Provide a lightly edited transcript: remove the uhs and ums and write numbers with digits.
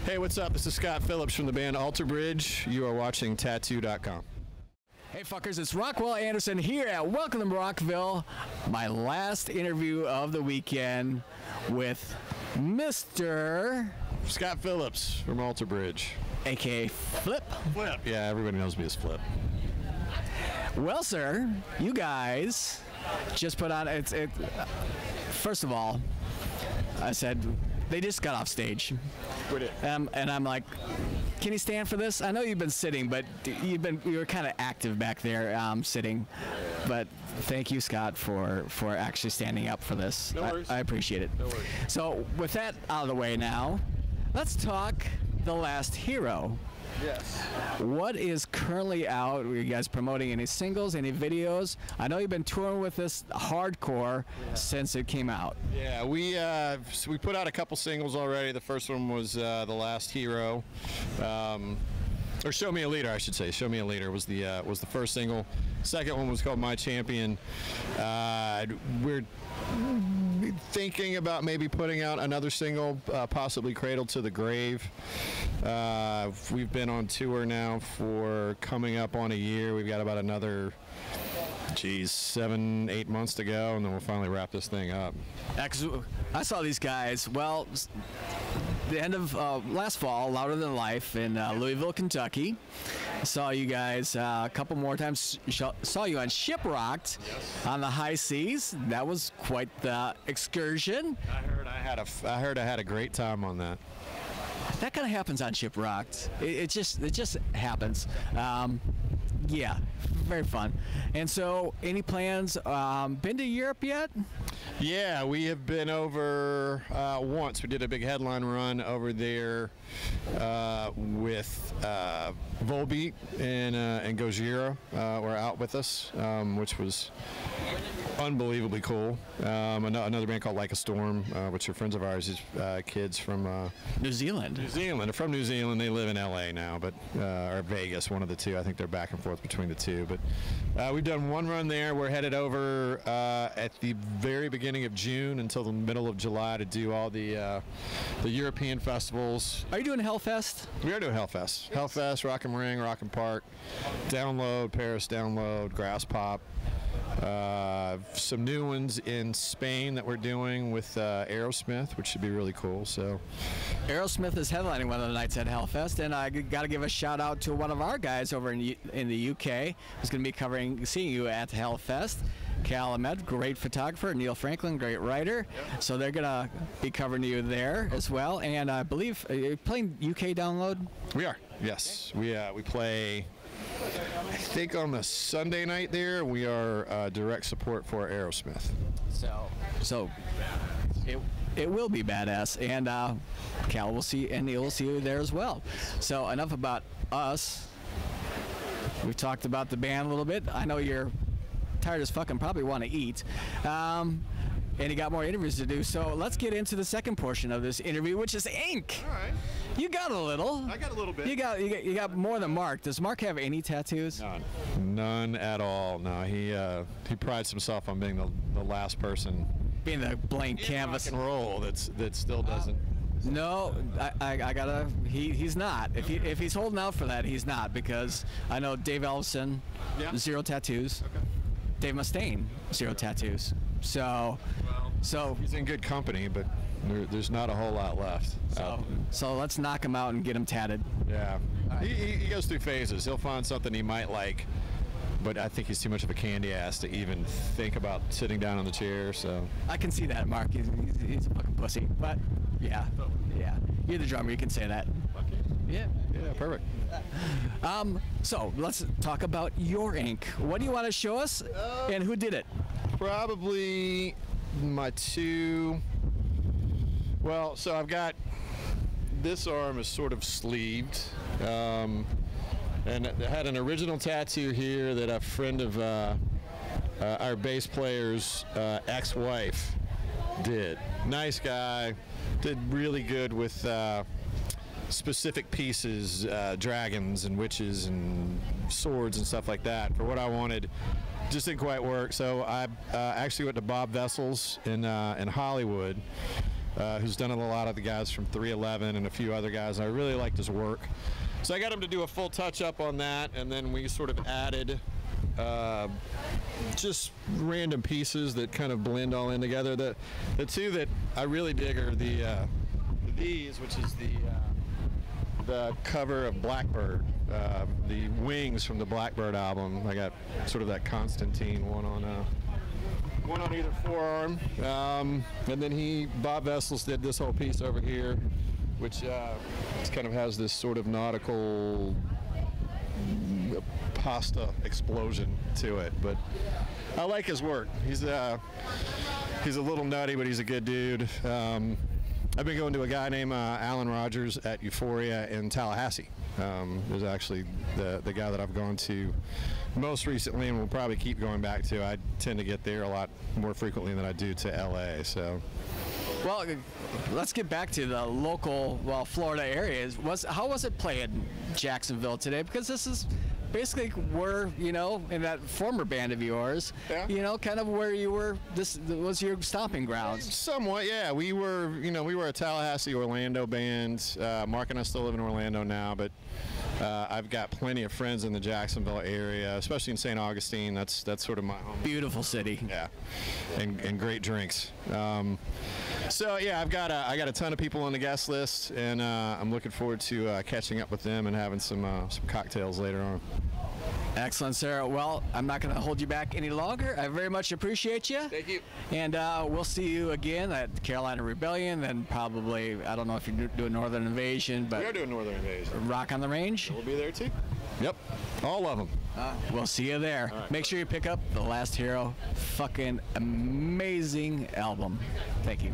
Hey, what's up? This is Scott Phillips from the band Alter Bridge. You are watching Tattoo.com. Hey fuckers, it's Rockville Anderson here at Welcome to Rockville. My last interview of the weekend with Mr. Scott Phillips from Alter Bridge. AKA Flip. Flip. Yeah, everybody knows me as Flip. Well, sir, you guys just put on, first of all, I said, they just got off stage. And I'm like, can you stand for this? I know you've been sitting, but you were kind of active back there sitting. But thank you, Scott, for actually standing up for this. No worries. I appreciate it. No worries. So with that out of the way now, let's talk The Last Hero. Yes. What is currently out? Are you guys promoting any singles, any videos? I know you've been touring with this hardcore since it came out. Yeah, we put out a couple singles already. The first one was The Last Hero, or Show Me a Leader, I should say. Show Me a Leader was the first single. Second one was called My Champion. We're thinking about maybe putting out another single, possibly Cradle to the Grave. We've been on tour now for coming up on a year. We've got about another 7-8 months to go, and then we'll finally wrap this thing up. I saw these guys, well, the end of last fall, Louder Than Life in Louisville, Kentucky. I saw you guys a couple more times. Saw you on Shipwrecked on the high seas. That was quite the excursion. I heard I had a great time on that. That kind of happens on Shipwrecked. It just happens. Yeah, very fun. And so, any plans? Been to Europe yet? Yeah, we have been over once. We did a big headline run over there with Volbeat and Gojira were out with us, which was unbelievably cool. Another band called Like a Storm, which are friends of ours, is kids from New Zealand. They're from New Zealand. They live in LA now, but or Vegas, one of the two. I think they're back and forth between the two. But we've done one run there. We're headed over at the very beginning of June until the middle of July to do all the European festivals. Are you doing Hellfest? We are doing Hellfest. Yes. Hellfest, Rock and Ring, Rock and Park, Download, Paris Download, Grass Pop. Some new ones in Spain that we're doing with Aerosmith, which should be really cool. So, Aerosmith is headlining one of the nights at Hellfest, and I got to give a shout out to one of our guys over in the UK who's going to be seeing you at Hellfest. Cal Ahmed, great photographer. Neil Franklin, great writer. Yep. So they're going to be covering you there as well. And I believe you're playing UK Download. We are. Yes, we play. I think on the Sunday night there, we are direct support for Aerosmith. So it will be badass, and Cal will see, and Neil will see you there as well. So enough about us. We've talked about the band a little bit. I know you're tired as fuck and probably want to eat. And you got more interviews to do, so let's get into the second portion of this interview, which is ink. All right. You got a little. I got a little bit. You got more than Mark. Does Mark have any tattoos? None at all. No, he prides himself on being the last person, being the blank canvas rock and roll that still doesn't. No, I gotta. He's not. If he's holding out for that, he's not, because I know Dave Ellison, 0 tattoos. Okay. Dave Mustaine, 0 tattoos. So he's in good company, but there's not a whole lot left. So let's knock him out and get him tatted. Yeah, right. He goes through phases. He'll find something he might like, but I think he's too much of a candy ass to even think about sitting down on the chair. So I can see that, Mark. He's a fucking pussy. But yeah, you're the drummer. You can say that. Okay. Yeah, perfect. So let's talk about your ink. What do you want to show us, and who did it? Probably my two. Well, so I've got this arm is sort of sleeved, and I had an original tattoo here that a friend of our bass player's ex-wife did. Nice guy, did really good with specific pieces, dragons and witches and swords and stuff like that. For what I wanted, just didn't quite work. So I actually went to Bob Vessel's in Hollywood who's done a lot of the guys from 311 and a few other guys. And I really liked his work. So I got him to do a full touch-up on that, and then we sort of added just random pieces that kind of blend all in together. The two that I really dig are these, which is the cover of Blackbird, the wings from the Blackbird album. I got sort of that Constantine one on either forearm, and then Bob Vessels did this whole piece over here, which kind of has this sort of nautical pasta explosion to it. But I like his work. He's a little nutty, but he's a good dude. I've been going to a guy named Alan Rogers at Euphoria in Tallahassee. Is actually the guy that I've gone to most recently, and will probably keep going back to. I tend to get there a lot more frequently than I do to LA. So, well, let's get back to the local, Florida areas. How was it playing Jacksonville today? Because this is basically where, in that former band of yours, kind of where you were. This was your stomping grounds. Somewhat, yeah. We were a Tallahassee, Orlando band. Mark and I still live in Orlando now, but I've got plenty of friends in the Jacksonville area, especially in St. Augustine. That's sort of my home. Beautiful city. Yeah, and great drinks. So yeah, I got a ton of people on the guest list, and I'm looking forward to catching up with them and having some cocktails later on. Excellent, sir. Well, I'm not going to hold you back any longer. I very much appreciate you. Thank you. And we'll see you again at the Carolina Rebellion, then probably, I don't know if you're doing Northern Invasion, but... We are doing Northern Invasion. Rock on the Range? We'll be there too. Yep. All of them. We'll see you there. Right, Make sure you pick up The Last Hero. Fucking amazing album. Thank you.